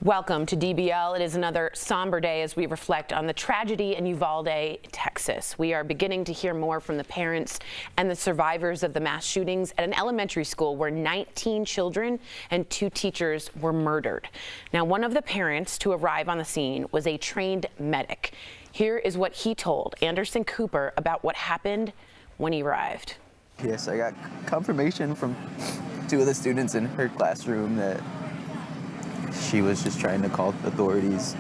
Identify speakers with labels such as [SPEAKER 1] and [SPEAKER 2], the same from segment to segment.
[SPEAKER 1] Welcome to DBL. It is another somber day as we reflect on the tragedy in Uvalde, Texas. We are beginning to hear more from the parents and the survivors of the mass shootings at an elementary school where 19 children and 2 teachers were murdered. Now, one of the parents to arrive on the scene was a trained medic. Here is what he told Anderson Cooper about what happened when he arrived.
[SPEAKER 2] Yes, I got confirmation from 2 of the students in her classroom that she was just trying to call authorities.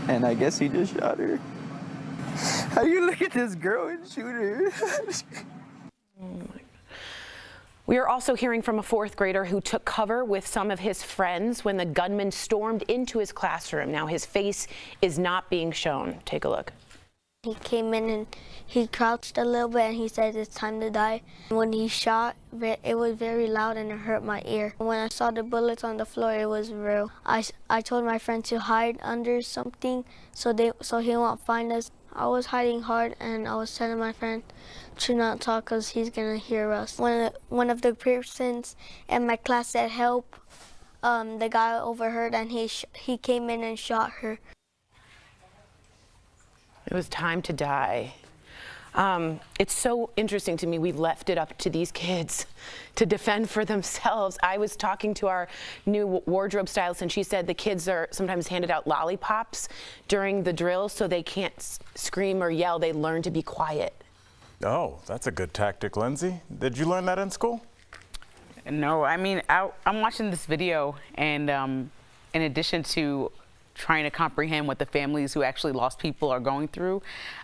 [SPEAKER 2] And I guess he just shot her. How do you look at this girl and shoot her?
[SPEAKER 1] We are also hearing from a fourth grader who took cover with some of his friends when the gunman stormed into his classroom. Now his face is not being shown. Take a look.
[SPEAKER 3] He came in and he crouched a little bit and he said it's time to die. When he shot, it was very loud and it hurt my ear. When I saw the bullets on the floor, it was real. I told my friend to hide under something so he won't find us. I was hiding hard and I was telling my friend to not talk because he's gonna hear us. When one of the persons in my class said help, the guy overheard and he came in and shot her.
[SPEAKER 1] It was time to die. It's so interesting to me. We've left it up to these kids to defend for themselves. I was talking to our new wardrobe stylist, and she said the kids are sometimes handed out lollipops during the drills so they can't scream or yell. They learn to be quiet.
[SPEAKER 4] Oh, that's a good tactic, Lindsay. Did you learn that in school?
[SPEAKER 5] No, I mean, I'm watching this video, and in addition to trying to comprehend what the families who actually lost people are going through,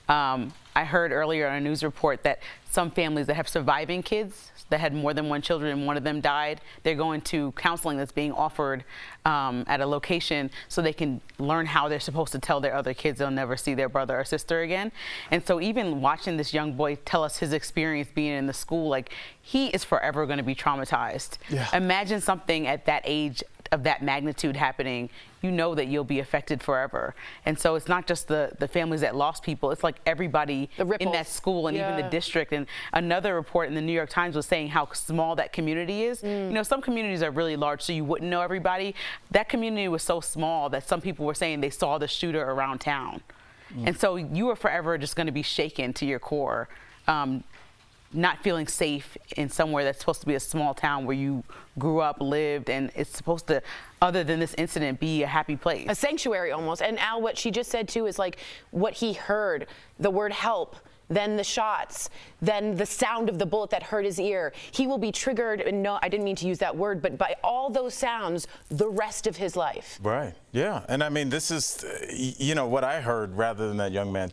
[SPEAKER 5] I heard earlier on a news report that some families that have surviving kids that had more than one children and one of them died, they're going to counseling that's being offered at a location so they can learn how they're supposed to tell their other kids they'll never see their brother or sister again. And so even watching this young boy tell us his experience being in the school, like, he is forever going to be traumatized. Yeah. Imagine something at that age of that magnitude happening, you know that you'll be affected forever. And so it's not just the families that lost people, it's like everybody in that school and even the district. And another report in the New York Times was saying how small that community is. You know, some communities are really large, so you wouldn't know everybody. That community was so small that some people were saying they saw the shooter around town. And so you are forever just going to be shaken to your core. Not feeling safe in somewhere that's supposed to be a small town where you grew up, lived, and it's supposed to, other than this incident, be a happy place.
[SPEAKER 1] A sanctuary almost. And Al, what she just said too is like what he heard, the word help, then the shots, then the sound of the bullet that hurt his ear. He will be triggered, and no, I didn't mean to use that word, but by all those sounds the rest of his life.
[SPEAKER 4] Right, yeah. And I mean, this is, you know, what I heard rather than that young man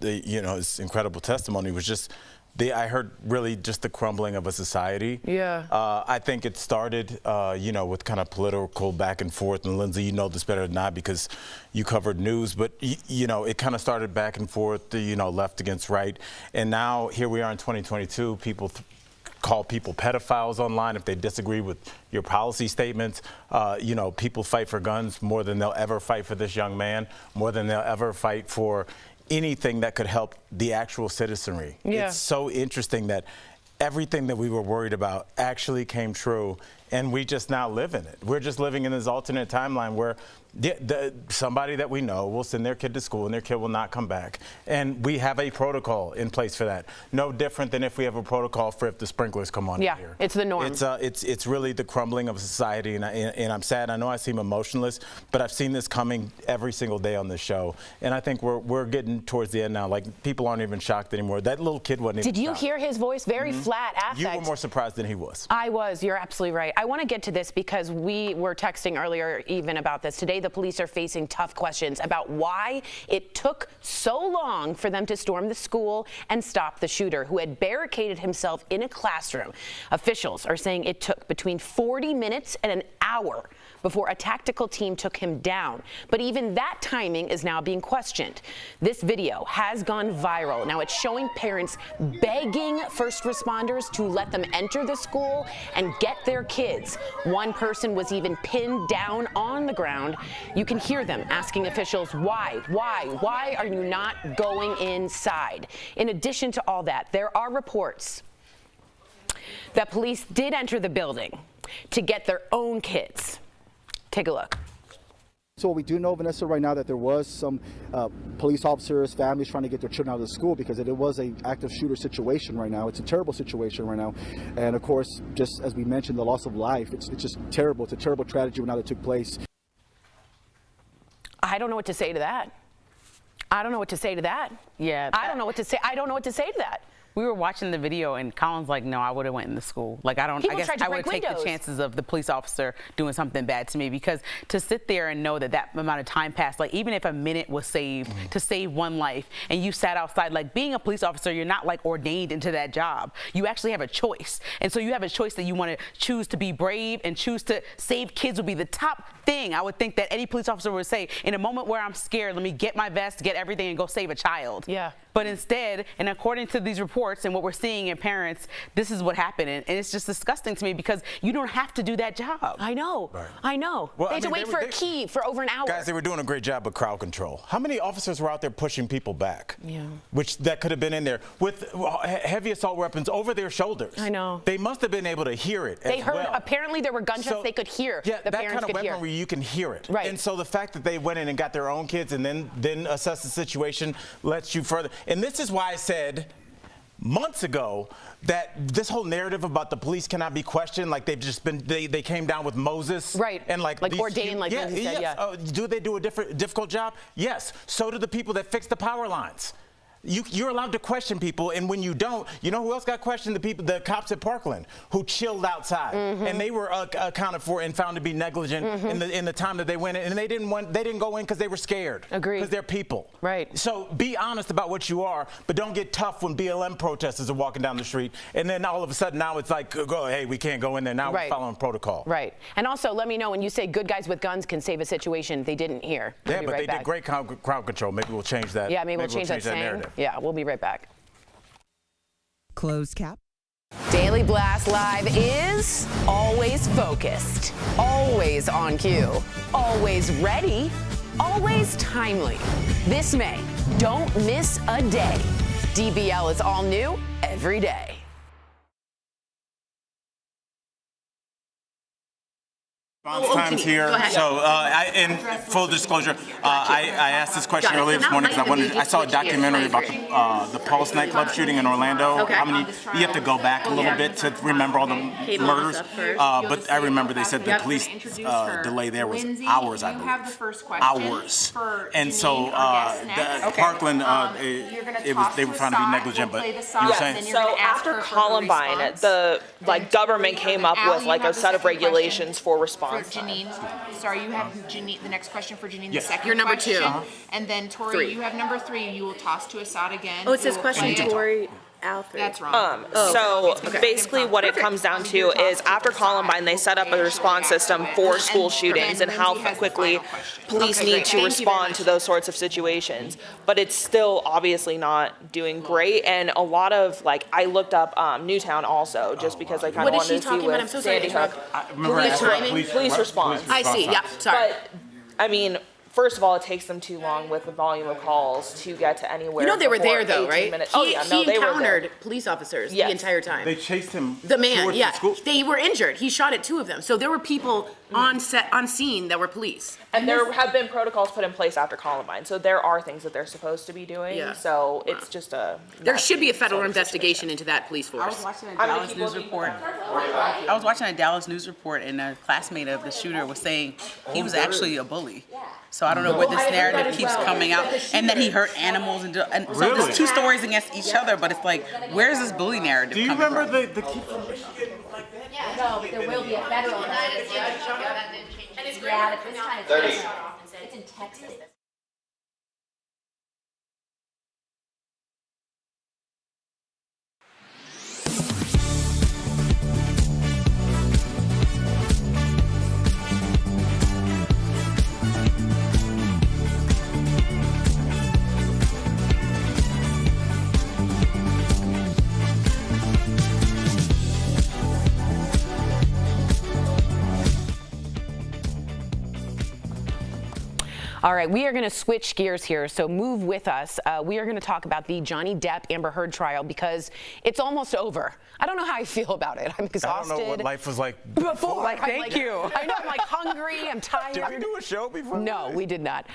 [SPEAKER 4] you know, his incredible testimony was just, I heard really just the crumbling of a society. Yeah. I think it started, you know, with kind of political back and forth. And Lindsay, you know this better than I because you covered news. But, you know, it kind of started back and forth, you know, left against right. And now here we are in 2022. People call people pedophiles online if they disagree with your policy statements. You know, people fight for guns more than they'll ever fight for this young man, more than they'll ever fight for anything that could help the actual citizenry. Yeah. It's so interesting that everything that we were worried about actually came true, and we just now live in it. We're just living in this alternate timeline where somebody that we know will send their kid to school and their kid will not come back. And we have a protocol in place for that. No different than if we have a protocol for if the sprinklers come on here. Yeah,
[SPEAKER 1] it's the norm.
[SPEAKER 4] It's really the crumbling of society, and I'm sad. I know I seem emotionless, but I've seen this coming every single day on this show. And I think we're getting towards the end now. Like, people aren't even shocked anymore. That little kid wasn't even
[SPEAKER 1] Did you
[SPEAKER 4] shocked.
[SPEAKER 1] hear his voice? Very flat affect.
[SPEAKER 4] You were more surprised than he was.
[SPEAKER 1] I was. You're absolutely right. I want to get to this because we were texting earlier even about this. Today, the police are facing tough questions about why it took so long for them to storm the school and stop the shooter, who had barricaded himself in a classroom. Officials are saying it took between 40 minutes and an hour before a tactical team took him down. But even that timing is now being questioned. This video has gone viral. Now it's showing parents begging first responders to let them enter the school and get their kids. One person was even pinned down on the ground. You can hear them asking officials, why are you not going inside? In addition to all that, there are reports that police did enter the building to get their own kids. Take a look.
[SPEAKER 6] So what we do know, Vanessa, right now that there was some police officers, families trying to get their children out of the school because it was an active shooter situation right now. It's a terrible situation right now. And of course, just as we mentioned, the loss of life, it's just terrible. It's a terrible tragedy right now that took place.
[SPEAKER 1] I don't know what to say to that. I don't know what to say to that.
[SPEAKER 5] Yeah.
[SPEAKER 1] I don't know what to say. I don't know what to say to that.
[SPEAKER 5] We were watching the video, and Colin's like, "No, I would have went in the school. Like, I
[SPEAKER 1] People
[SPEAKER 5] guess
[SPEAKER 1] tried to
[SPEAKER 5] I would
[SPEAKER 1] break
[SPEAKER 5] take
[SPEAKER 1] windows.
[SPEAKER 5] the chances of the police officer doing something bad to me, because to sit there and know that that amount of time passed, like even if a minute was saved to save one life, and you sat outside, like being a police officer, you're not like ordained into that job. You actually have a choice, and so you have a choice that you want to choose to be brave and choose to save kids would be the top thing I would think that any police officer would say. In a moment where I'm scared, let me get my vest, get everything, and go save a child.
[SPEAKER 1] Yeah.
[SPEAKER 5] But instead, and according to these reports and what we're seeing in parents, this is what happened. And it's just disgusting to me, because you don't have to do that job.
[SPEAKER 1] I know.
[SPEAKER 4] Right.
[SPEAKER 1] I know.
[SPEAKER 4] Well,
[SPEAKER 1] they had to wait for a key for over an hour.
[SPEAKER 4] Guys, they were doing a great job of crowd control. How many officers were out there pushing people back?
[SPEAKER 1] Yeah.
[SPEAKER 4] Which that could have been in there with heavy assault weapons over their shoulders.
[SPEAKER 1] I know.
[SPEAKER 4] They must have been able to hear it.
[SPEAKER 1] They
[SPEAKER 4] as
[SPEAKER 1] heard,
[SPEAKER 4] well.
[SPEAKER 1] apparently there were gunshots
[SPEAKER 4] So,
[SPEAKER 1] they could hear.
[SPEAKER 4] Yeah,
[SPEAKER 1] the
[SPEAKER 4] that
[SPEAKER 1] parents
[SPEAKER 4] kind of
[SPEAKER 1] could hear.
[SPEAKER 4] weaponry, you can hear it.
[SPEAKER 1] Right.
[SPEAKER 4] And so the fact that they went in and got their own kids and then assess the situation lets you further. And this is why I said months ago that this whole narrative about the police cannot be questioned, like they've just been, they came down with Moses.
[SPEAKER 1] Right.
[SPEAKER 4] And like these
[SPEAKER 1] ordained, like
[SPEAKER 4] yeah,
[SPEAKER 1] Lindsay said,
[SPEAKER 4] yes.
[SPEAKER 1] yeah.
[SPEAKER 4] Do they do a difficult job? Yes. So do the people that fix the power lines. You're allowed to question people, and when you don't, you know who else got questioned? The cops at Parkland, who chilled outside, and they were accounted for and found to be negligent in the time that they went in, and they didn't go in because they were scared.
[SPEAKER 1] Agreed.
[SPEAKER 4] Because they're people.
[SPEAKER 1] Right.
[SPEAKER 4] So be honest about what you are, but don't get tough when BLM protesters are walking down the street, and then all of a sudden now it's like, hey, we can't go in there. Now
[SPEAKER 1] Right.
[SPEAKER 4] we're following protocol.
[SPEAKER 1] Right. And also, let me know when you say good guys with guns can save a situation, they didn't hear.
[SPEAKER 4] Yeah,
[SPEAKER 1] We'll be
[SPEAKER 4] but
[SPEAKER 1] right
[SPEAKER 4] they
[SPEAKER 1] back.
[SPEAKER 4] did great crowd control. Maybe we'll change that.
[SPEAKER 1] Yeah, maybe we'll change that saying.
[SPEAKER 4] narrative.
[SPEAKER 1] Yeah, we'll be right back.
[SPEAKER 7] Closed cap.
[SPEAKER 1] Daily Blast Live is always focused, always on cue, always ready, always timely. This May, don't miss a day. DBL is all new every day.
[SPEAKER 4] Response times here. So, in full disclosure, I asked this question earlier this morning because I saw a documentary about the Pulse nightclub shooting in Orlando. How many? You have to go back a little bit to remember all the murders. But I remember they said the police delay there was hours, I believe.
[SPEAKER 8] Have the first question
[SPEAKER 4] Hours.
[SPEAKER 8] for
[SPEAKER 4] And so Parkland, they were trying to be negligent, but you were saying.
[SPEAKER 9] So after Columbine, the government came up with like a set of regulations for response.
[SPEAKER 8] For Janine, sorry, you have Janine. The next question for Janine.
[SPEAKER 4] Yes.
[SPEAKER 8] The second
[SPEAKER 1] You're number
[SPEAKER 8] question.
[SPEAKER 1] 2.
[SPEAKER 8] And then Tori, you have number 3. You will toss to Assad again.
[SPEAKER 10] Oh, it says
[SPEAKER 8] You will
[SPEAKER 10] question
[SPEAKER 8] play it.
[SPEAKER 10] Tori Alfred.
[SPEAKER 8] That's wrong.
[SPEAKER 9] So basically what it comes down to is after Columbine, they set up a response system for school shootings and how quickly police need to respond to those sorts of situations. But it's still obviously not doing great. And a lot of, I looked up Newtown also, just because I kind of wanted to see
[SPEAKER 1] talking about? I'm
[SPEAKER 9] with
[SPEAKER 1] so sorry to
[SPEAKER 9] Sandy Hook. Police response.
[SPEAKER 1] I see, yeah, sorry.
[SPEAKER 9] But, I mean, first of all, it takes them too long with the volume of calls to get to anywhere.
[SPEAKER 1] You know they were
[SPEAKER 9] before
[SPEAKER 1] there though,
[SPEAKER 9] 18
[SPEAKER 1] right?
[SPEAKER 9] minutes.
[SPEAKER 1] He,
[SPEAKER 9] Oh yeah, no,
[SPEAKER 1] he
[SPEAKER 9] they were
[SPEAKER 1] encountered
[SPEAKER 9] there.
[SPEAKER 1] police officers
[SPEAKER 9] Yes.
[SPEAKER 1] the entire time.
[SPEAKER 4] They chased him.
[SPEAKER 1] The man,
[SPEAKER 4] towards
[SPEAKER 1] yeah.
[SPEAKER 4] the school.
[SPEAKER 1] They were injured. He shot at 2 of them. So there were people on scene that were police.
[SPEAKER 9] And there have been protocols put in place after Columbine, so there are things that they're supposed to be doing.
[SPEAKER 1] Yeah.
[SPEAKER 9] So it's just a.
[SPEAKER 1] There should be a federal
[SPEAKER 9] sort of
[SPEAKER 1] investigation into that police
[SPEAKER 5] I was
[SPEAKER 1] force.
[SPEAKER 5] watching a
[SPEAKER 9] How many
[SPEAKER 5] Dallas
[SPEAKER 9] people
[SPEAKER 5] news
[SPEAKER 9] do you
[SPEAKER 5] report.
[SPEAKER 9] think?
[SPEAKER 5] I was watching a Dallas news report, and a classmate of the shooter was saying he was actually a bully. So I don't know where this narrative keeps coming out, and that he hurt animals, and so there's 2 stories against each other. But it's like, where's this bully narrative?
[SPEAKER 4] Do you
[SPEAKER 5] coming
[SPEAKER 4] remember
[SPEAKER 5] from?
[SPEAKER 4] the kid from Michigan?
[SPEAKER 11] No, there will be a federal investigation. Yeah, but this time it's in Texas.
[SPEAKER 1] All right, we are going to switch gears here, so move with us. We are going to talk about the Johnny Depp Amber Heard trial because it's almost over. I don't know how I feel about it. I'm exhausted.
[SPEAKER 4] I don't know what life was like
[SPEAKER 1] before.
[SPEAKER 5] Thank you.
[SPEAKER 1] I know, I'm hungry, I'm tired.
[SPEAKER 4] Did we do a show before?
[SPEAKER 1] No, we did not.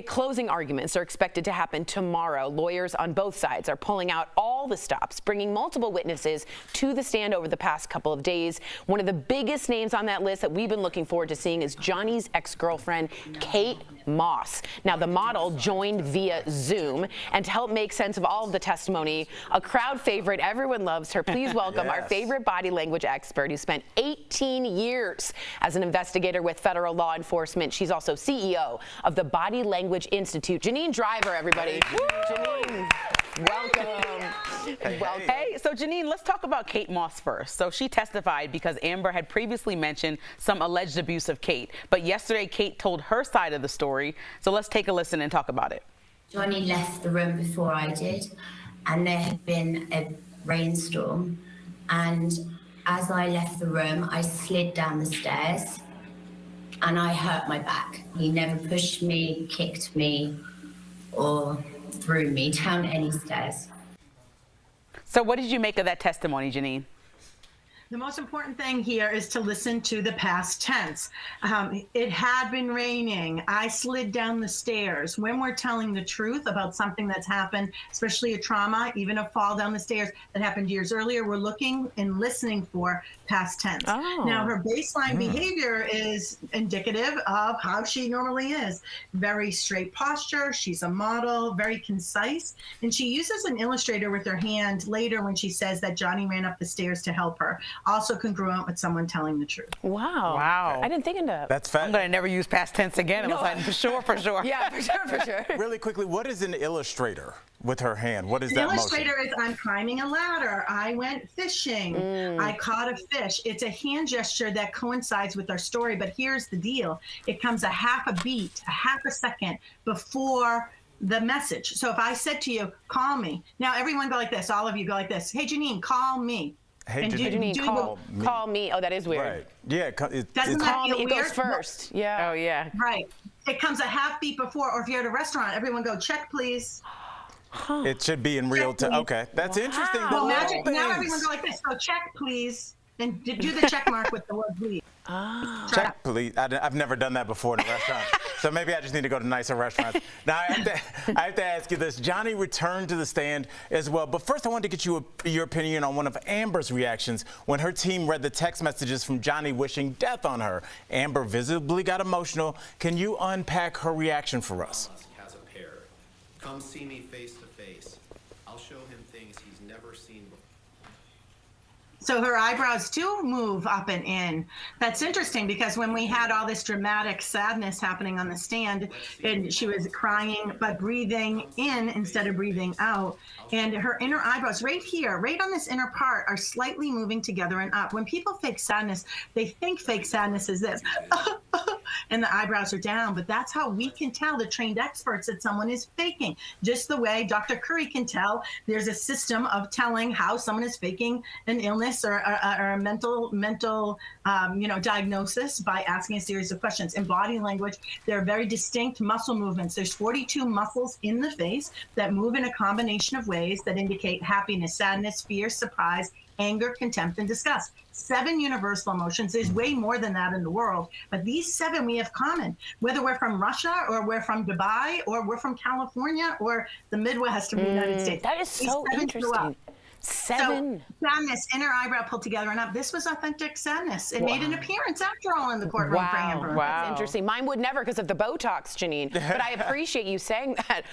[SPEAKER 1] Closing arguments are expected to happen tomorrow. Lawyers on both sides are pulling out all all the stops, bringing multiple witnesses to the stand over the past couple of days. One of the biggest names on that list that we've been looking forward to seeing is Johnny's ex-girlfriend, Kate Moss. Now, the model joined via Zoom, and to help make sense of all of the testimony, a crowd favorite, everyone loves her. Please welcome our favorite body language expert who spent 18 years as an investigator with federal law enforcement. She's also CEO of the Body Language Institute. Janine Driver, everybody. Janine, welcome.
[SPEAKER 5] Hey, so Janine, let's talk about Kate Moss first. So she testified because Amber had previously mentioned some alleged abuse of Kate. But yesterday, Kate told her side of the story. So let's take a listen and talk about it.
[SPEAKER 7] Johnny left the room before I did, and there had been a rainstorm. And as I left the room, I slid down the stairs and I hurt my back. He never pushed me, kicked me, or threw me down any stairs.
[SPEAKER 5] So what did you make of that testimony, Janine?
[SPEAKER 10] The most important thing here is to listen to the past tense. It had been raining. I slid down the stairs. When we're telling the truth about something that's happened, especially a trauma, even a fall down the stairs that happened years earlier, we're looking and listening for past tense. Now, her baseline behavior is indicative of how she normally is. Very straight posture. She's a model, very concise. And she uses an illustrator with her hand later when she says that Johnny ran up the stairs to help her. Also congruent with someone telling the truth.
[SPEAKER 1] Wow. I didn't think of that.
[SPEAKER 4] That's fact.
[SPEAKER 5] I'm going to never use past tense again. No. For sure.
[SPEAKER 1] Yeah, for sure.
[SPEAKER 4] Really quickly, what is an illustrator with her hand? What is that motion?
[SPEAKER 10] Illustrator is I'm climbing a ladder. I went fishing. I caught a fish. It's a hand gesture that coincides with our story. But here's the deal. It comes a half a beat, a half a second before the message. So if I said to you, call me. Now everyone go like this. All of you go like this. Hey, Janine, call me.
[SPEAKER 4] Hey,
[SPEAKER 1] Janine, call me. Oh, that is weird.
[SPEAKER 4] Right. Yeah.
[SPEAKER 10] Doesn't
[SPEAKER 4] it's
[SPEAKER 10] that feel
[SPEAKER 1] it
[SPEAKER 10] weird?
[SPEAKER 1] goes first. Yeah.
[SPEAKER 5] Oh, yeah.
[SPEAKER 10] Right. It comes a half beat before, or if you're at a restaurant, everyone go, check, please.
[SPEAKER 4] It should be in real time. Okay, that's interesting.
[SPEAKER 10] Well, magic. Now everyone go like this. Go, check, please. And do the check mark with the word please.
[SPEAKER 4] Check, please. I've never done that before in a restaurant, so maybe I just need to go to nicer restaurants. Now, I have to ask you this. Johnny returned to the stand as well, but first I wanted to get your opinion on one of Amber's reactions when her team read the text messages from Johnny wishing death on her. Amber visibly got emotional. Can you unpack her reaction for us?
[SPEAKER 12] Has a pair. Come see me face to face. I'll show him things he's never seen before.
[SPEAKER 10] So her eyebrows do move up and in. That's interesting because when we had all this dramatic sadness happening on the stand, and she was crying but breathing in instead of breathing out, and her inner eyebrows right here, right on this inner part, are slightly moving together and up. When people fake sadness, they think fake sadness is this, and the eyebrows are down, but that's how we can tell, the trained experts, that someone is faking. Just the way Dr. Curry can tell there's a system of telling how someone is faking an illness or a mental diagnosis by asking a series of questions. In body language, there are very distinct muscle movements. There's 42 muscles in the face that move in a combination of ways that indicate happiness, sadness, fear, surprise, anger, contempt, and disgust. 7 universal emotions. There's way more than that in the world, but these 7 we have common. Whether we're from Russia or we're from Dubai or we're from California or the Midwest of the United States.
[SPEAKER 1] That is so interesting. 7.
[SPEAKER 10] So, sadness, inner eyebrow pulled together and up. This was authentic sadness. It made an appearance after all in the courtroom for Amber.
[SPEAKER 1] That's interesting. Mine would never because of the Botox, Janine. But I appreciate you saying that.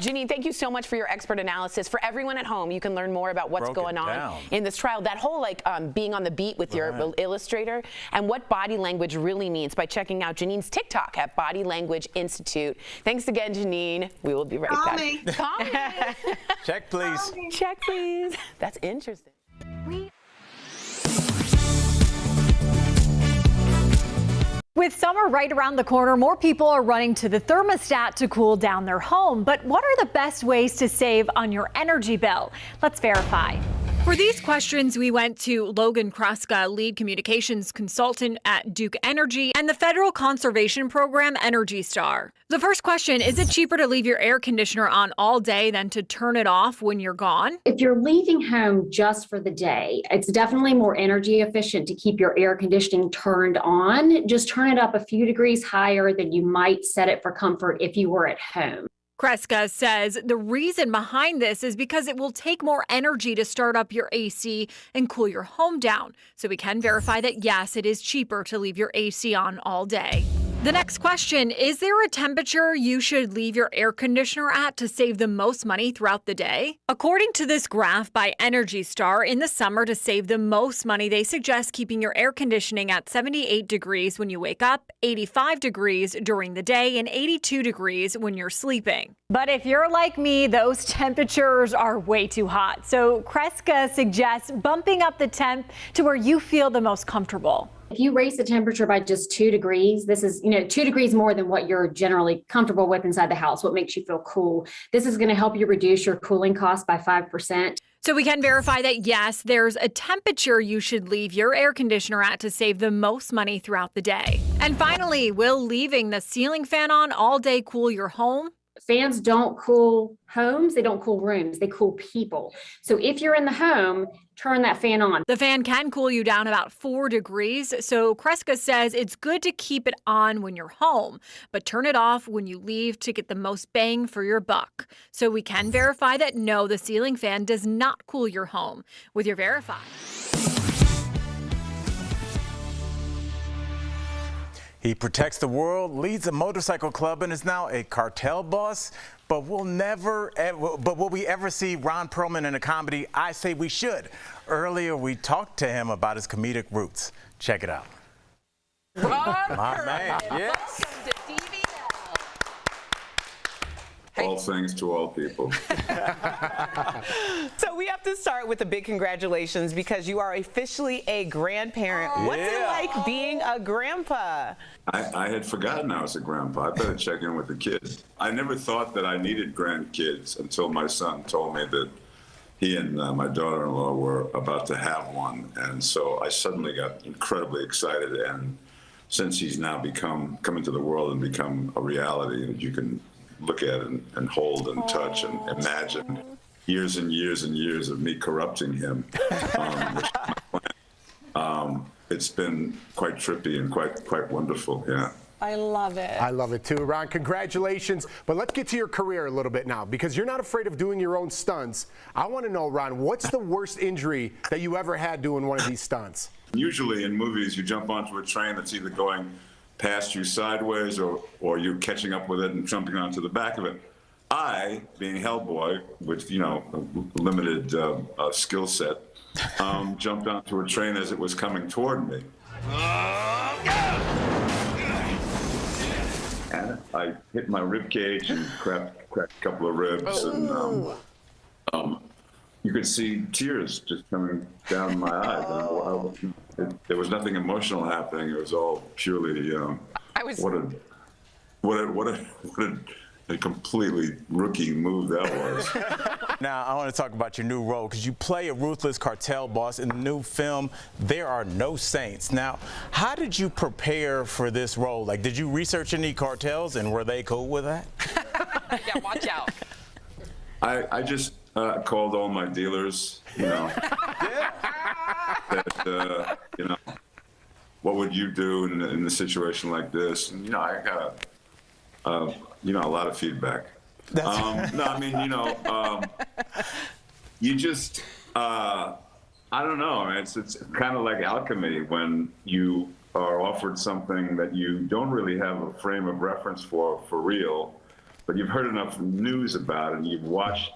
[SPEAKER 1] Janine, thank you so much for your expert analysis. For everyone at home, you can learn more about what's going on in this trial. That whole being on the beat with your illustrator and what body language really means by checking out Janine's TikTok at Body Language Institute. Thanks again, Janine. We will be right back. Call me.
[SPEAKER 4] Check, please.
[SPEAKER 1] Check, please. That's interesting.
[SPEAKER 13] With summer right around the corner, more people are running to the thermostat to cool down their home. But what are the best ways to save on your energy bill? Let's verify.
[SPEAKER 14] For these questions, we went to Logan Kraska, lead communications consultant at Duke Energy and the Federal Conservation Program Energy Star. The first question, is it cheaper to leave your air conditioner on all day than to turn it off when you're gone?
[SPEAKER 15] If you're leaving home just for the day, it's definitely more energy efficient to keep your air conditioning turned on. Just turn it up a few degrees higher than you might set it for comfort if you were at home.
[SPEAKER 14] Kreska says the reason behind this is because it will take more energy to start up your AC and cool your home down. So we can verify that, yes, it is cheaper to leave your AC on all day. The next question, is there a temperature you should leave your air conditioner at to save the most money throughout the day? According to this graph by Energy Star, in the summer to save the most money, they suggest keeping your air conditioning at 78 degrees when you wake up, 85 degrees during the day, and 82 degrees when you're sleeping.
[SPEAKER 13] But if you're like me, those temperatures are way too hot. So Kreska suggests bumping up the temp to where you feel the most comfortable.
[SPEAKER 15] If you raise the temperature by just 2 degrees, this is, 2 degrees more than what you're generally comfortable with inside the house, what makes you feel cool. This is going to help you reduce your cooling costs by 5%.
[SPEAKER 14] So we can verify that, yes, there's a temperature you should leave your air conditioner at to save the most money throughout the day. And finally, will leaving the ceiling fan on all day cool your home?
[SPEAKER 15] Fans don't cool homes, they don't cool rooms, they cool people. So if you're in the home, turn that fan on.
[SPEAKER 14] The fan can cool you down about 4 degrees, so Kreska says it's good to keep it on when you're home, but turn it off when you leave to get the most bang for your buck. So we can verify that no, the ceiling fan does not cool your home with your Verify.
[SPEAKER 4] He protects the world, leads a motorcycle club, and is now a cartel boss. But will we ever see Ron Perlman in a comedy? I say we should. Earlier, we talked to him about his comedic roots. Check it out.
[SPEAKER 1] Ron
[SPEAKER 4] My
[SPEAKER 1] Perlman,
[SPEAKER 4] man, yes.
[SPEAKER 1] welcome to DBL.
[SPEAKER 16] All things to all people.
[SPEAKER 1] So we have to start with a big congratulations because you are officially a grandparent. What's it like being a grandpa?
[SPEAKER 16] I had forgotten I was a grandpa. I better check in with the kids. I never thought that I needed grandkids until my son told me that he and my daughter-in-law were about to have one. And so I suddenly got incredibly excited. And since he's now come into the world and become a reality that you can look at and hold and touch and imagine years and years and years of me corrupting him. It's been quite trippy and quite wonderful, yeah.
[SPEAKER 1] I love it.
[SPEAKER 17] I love it too, Ron. Congratulations. But let's get to your career a little bit now because you're not afraid of doing your own stunts. I want to know, Ron, what's the worst injury that you ever had doing one of these stunts? Usually in movies, you jump onto a train that's either going past you sideways or you're catching up with it and jumping onto the back of it. I, being Hellboy, with, a limited skill set, jumped onto a train as it was coming toward me. And I hit my rib cage and cracked a couple of ribs, and you could see tears just coming down my eyes. There was nothing emotional happening. It was all purely, what a completely rookie move that was.
[SPEAKER 4] Now, I want to talk about your new role because you play a ruthless cartel boss in the new film, There Are No Saints. Now, how did you prepare for this role? Like, did you research any cartels and were they cool with that?
[SPEAKER 1] Yeah, watch out.
[SPEAKER 16] I just called all my dealers, that, what would you do in a situation like this? And, I got a lot of feedback. No, I mean, you just, I don't know. I mean, it's kind of like alchemy when you are offered something that you don't really have a frame of reference for real, but you've heard enough news about it and you've watched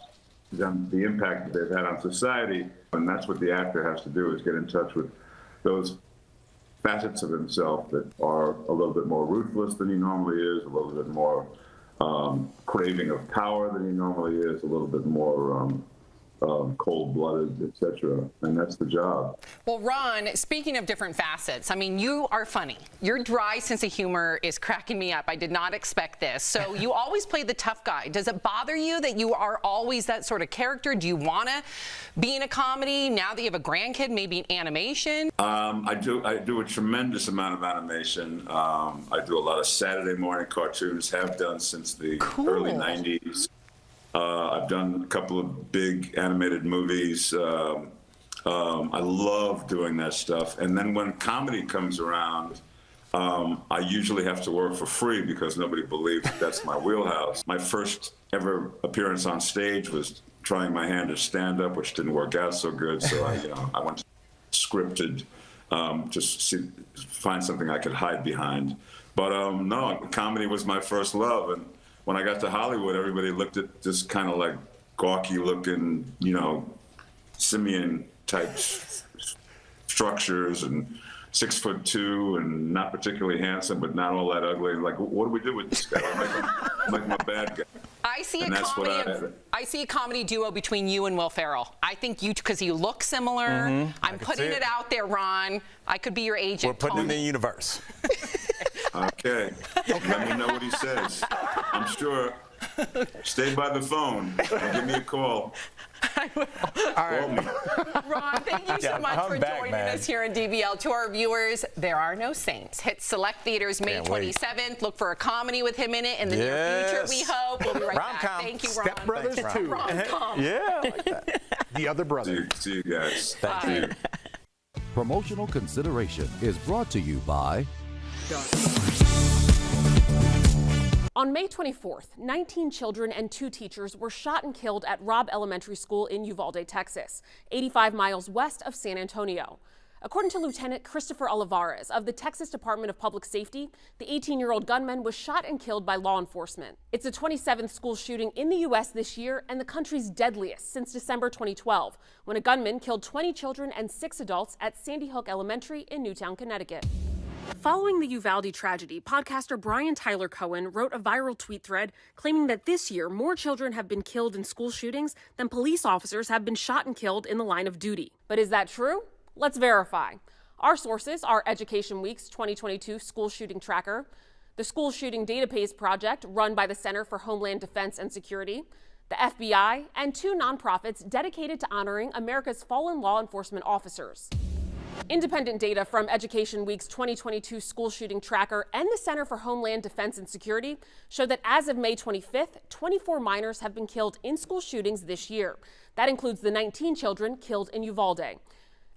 [SPEAKER 16] the impact that they've had on society. And that's what the actor has to do, is get in touch with those facets of himself that are a little bit more ruthless than he normally is, a little bit more craving of power than he normally is, a little bit more cold-blooded, etc. And that's the job.
[SPEAKER 1] Well, Ron, speaking of different facets, I mean, you are funny. Your dry sense of humor is cracking me up. I did not expect this. So you always play the tough guy. Does it bother you that you are always that sort of character? Do you want to be in a comedy now that you have a grandkid, maybe in animation? I
[SPEAKER 16] do a tremendous amount of animation. I do a lot of Saturday morning cartoons, have done since the early 90s. I've done a couple of big animated movies. I love doing that stuff. And then when comedy comes around, I usually have to work for free because nobody believes that's my wheelhouse. My first ever appearance on stage was trying my hand at stand-up, which didn't work out so good. So I went scripted, just to find something I could hide behind. But no, comedy was my first love. And when I got to Hollywood, everybody looked at this kind of like gawky looking, simian type structures and 6'2" and not particularly handsome, but not all that ugly. Like, what do we do with this guy? I'm like my bad guy.
[SPEAKER 18] I see a comedy duo between you and Will Ferrell. I think you, because you look similar. I'm putting it out there, Ron. I could be your agent.
[SPEAKER 4] We're putting it in the universe.
[SPEAKER 16] Okay. Let me know what he says. I'm sure. Stay by the phone and give me a call.
[SPEAKER 18] I will.
[SPEAKER 4] All right.
[SPEAKER 18] Ron, thank you so much for joining us here in DBL. To our viewers, There Are No Saints hits select theaters May 27th. Look for a comedy with him in it in the near future, we hope. We'll be right back. Thank you, Ron.
[SPEAKER 17] Step Brothers 2.
[SPEAKER 18] Rom-com.
[SPEAKER 4] Yeah, I like that.
[SPEAKER 17] The Other Brother.
[SPEAKER 16] See you guys.
[SPEAKER 4] Thank you.
[SPEAKER 19] Promotional consideration is brought to you by...
[SPEAKER 20] On May 24th, 19 children and 2 teachers were shot and killed at Robb Elementary School in Uvalde, Texas, 85 miles west of San Antonio. According to Lieutenant Christopher Olivares of the Texas Department of Public Safety, the 18-year-old gunman was shot and killed by law enforcement. It's the 27th school shooting in the U.S. this year and the country's deadliest since December 2012, when a gunman killed 20 children and 6 adults at Sandy Hook Elementary in Newtown, Connecticut. Following the Uvalde tragedy, podcaster Brian Tyler Cohen wrote a viral tweet thread claiming that this year more children have been killed in school shootings than police officers have been shot and killed in the line of duty. But is that true? Let's verify. Our sources are Education Week's 2022 School Shooting Tracker, the School Shooting Database Project run by the Center for Homeland Defense and Security, the FBI, and 2 nonprofits dedicated to honoring America's fallen law enforcement officers. Independent data from Education Week's 2022 School Shooting Tracker and the Center for Homeland Defense and Security show that as of May 25th, 24 minors have been killed in school shootings this year. That includes the 19 children killed in Uvalde.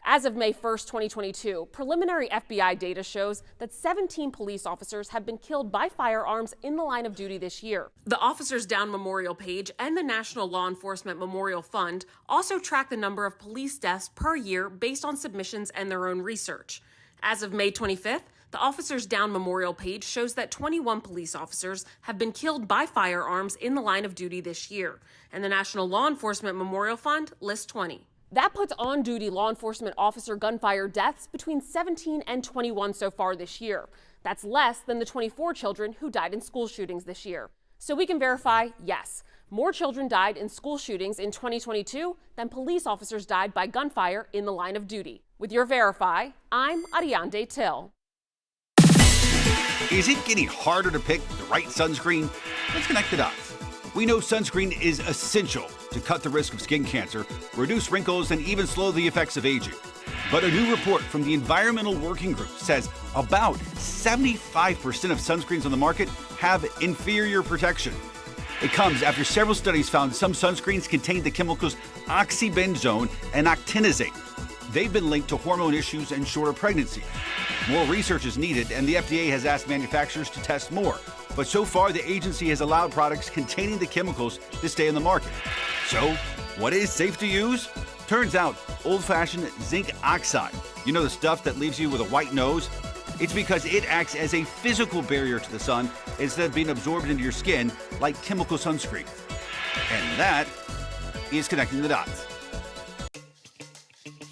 [SPEAKER 20] As of May 1st, 2022, preliminary FBI data shows that 17 police officers have been killed by firearms in the line of duty this year. The Officers Down Memorial page and the National Law Enforcement Memorial Fund also track the number of police deaths per year based on submissions and their own research. As of May 25th, the Officers Down Memorial page shows that 21 police officers have been killed by firearms in the line of duty this year, and the National Law Enforcement Memorial Fund lists 20. That puts on-duty law enforcement officer gunfire deaths between 17 and 21 so far this year. That's less than the 24 children who died in school shootings this year. So we can verify, yes, more children died in school shootings in 2022 than police officers died by gunfire in the line of duty. With your Verify, I'm Ariande Till.
[SPEAKER 21] Is it getting harder to pick the right sunscreen? Let's connect the dots. We know sunscreen is essential to cut the risk of skin cancer, reduce wrinkles, and even slow the effects of aging. But a new report from the Environmental Working Group says about 75% of sunscreens on the market have inferior protection. It comes after several studies found some sunscreens contain the chemicals oxybenzone and octinazate. They've been linked to hormone issues and shorter pregnancy. More research is needed, and the FDA has asked manufacturers to test more. But so far, the agency has allowed products containing the chemicals to stay in the market. So, what is safe to use? Turns out, old-fashioned zinc oxide, you know, the stuff that leaves you with a white nose? It's because it acts as a physical barrier to the sun instead of being absorbed into your skin like chemical sunscreen. And that is connecting the dots.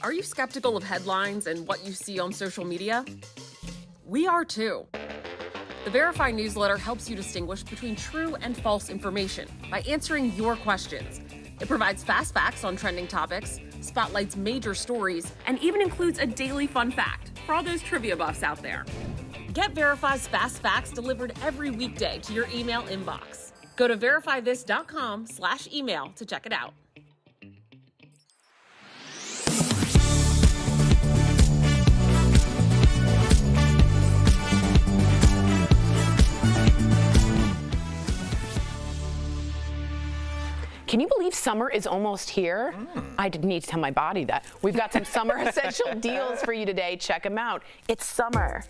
[SPEAKER 20] Are you skeptical of headlines and what you see on social media? We are too. The Verify newsletter helps you distinguish between true and false information by answering your questions. It provides fast facts on trending topics, spotlights major stories, and even includes a daily fun fact for all those trivia buffs out there. Get Verify's fast facts delivered every weekday to your email inbox. Go to verifythis.com/email to check it out.
[SPEAKER 1] Can you believe summer is almost here? I didn't need to tell my body that. We've got some summer essential deals for you today. Check them out. It's summer.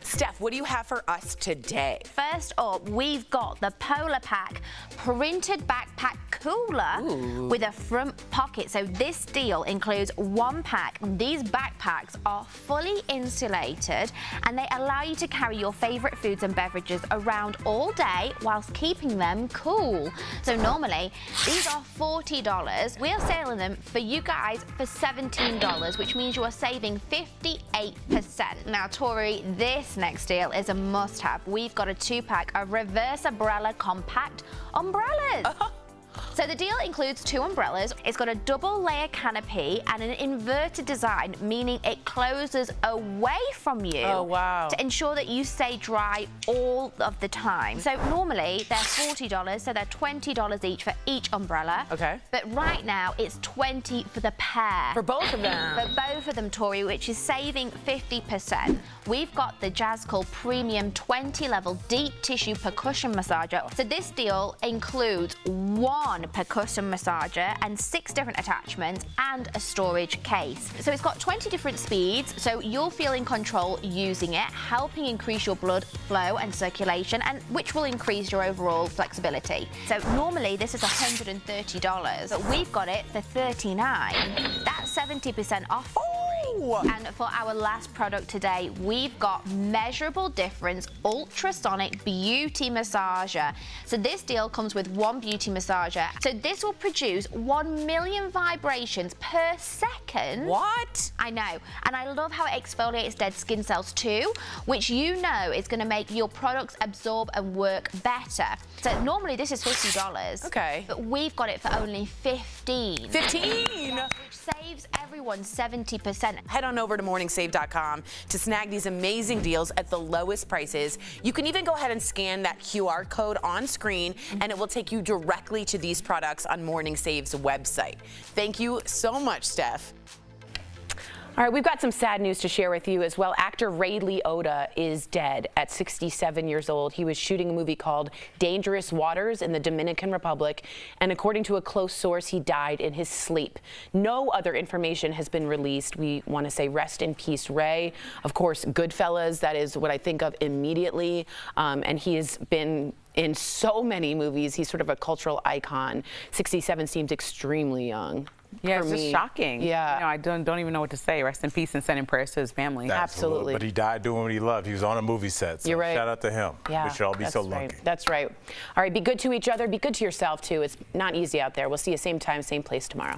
[SPEAKER 1] Steph, what do you have for us today?
[SPEAKER 11] First up, we've got the Polar Pack printed backpack cooler with a front pocket. So this deal includes one pack. These backpacks are fully insulated and they allow you to carry your favorite foods and beverages around all day whilst keeping them cool. So normally these are $40. We are selling them for you guys for $17, which means you are saving 58%. Now, Tori, this next deal is a must-have. We've got a 2-pack of reverse umbrella compact umbrellas. So the deal includes 2 umbrellas. It's got a double layer canopy and an inverted design, meaning it closes away from you.
[SPEAKER 1] Oh, wow.
[SPEAKER 11] To ensure that you stay dry all of the time. So normally they're $40, so they're $20 each for each umbrella.
[SPEAKER 1] Okay.
[SPEAKER 11] But right now it's $20 for the pair.
[SPEAKER 1] For both of them?
[SPEAKER 11] For both of them, Tori, which is saving 50%. We've got the Jazzcool Premium 20 level deep tissue percussion massager. So this deal includes 1 percussion massager and 6 different attachments and a storage case. So it's got 20 different speeds, so you'll feel in control using it, helping increase your blood flow and circulation, and which will increase your overall flexibility. So normally this is $130, but we've got it for $39. That's 70% off. And for our last product today, we've got Measurable Difference Ultrasonic Beauty Massager. So this deal comes with 1 beauty massager. So this will produce 1 million vibrations per second.
[SPEAKER 1] What?
[SPEAKER 11] I know. And I love how it exfoliates dead skin cells too, which you know is going to make your products absorb and work better. So normally this is $50.
[SPEAKER 1] Okay.
[SPEAKER 11] But we've got it for only $15.
[SPEAKER 1] 15!
[SPEAKER 11] Which saves everyone 70%.
[SPEAKER 1] Head on over to morningsave.com to snag these amazing deals at the lowest prices. You can even go ahead and scan that QR code on screen and it will take you directly to these products on Morning Save's website. Thank you so much, Steph. All right, we've got some sad news to share with you as well. Actor Ray Liotta is dead at 67 years old. He was shooting a movie called Dangerous Waters in the Dominican Republic, and according to a close source, he died in his sleep. No other information has been released. We want to say rest in peace, Ray. Of course, Goodfellas, that is what I think of immediately, and he has been in so many movies. He's sort of a cultural icon. 67 seems extremely young.
[SPEAKER 5] Yeah, it's just shocking.
[SPEAKER 1] Yeah.
[SPEAKER 5] You know, I don't even know what to say. Rest in peace and sending prayers to his family.
[SPEAKER 1] Absolutely.
[SPEAKER 4] But he died doing what he loved. He was on a movie set. So
[SPEAKER 1] You're right.
[SPEAKER 4] Shout out to him.
[SPEAKER 1] Yeah,
[SPEAKER 4] We should all be so
[SPEAKER 1] right.
[SPEAKER 4] lucky.
[SPEAKER 1] That's right. All right, be good to each other. Be good to yourself, too. It's not easy out there. We'll see you same time, same place tomorrow.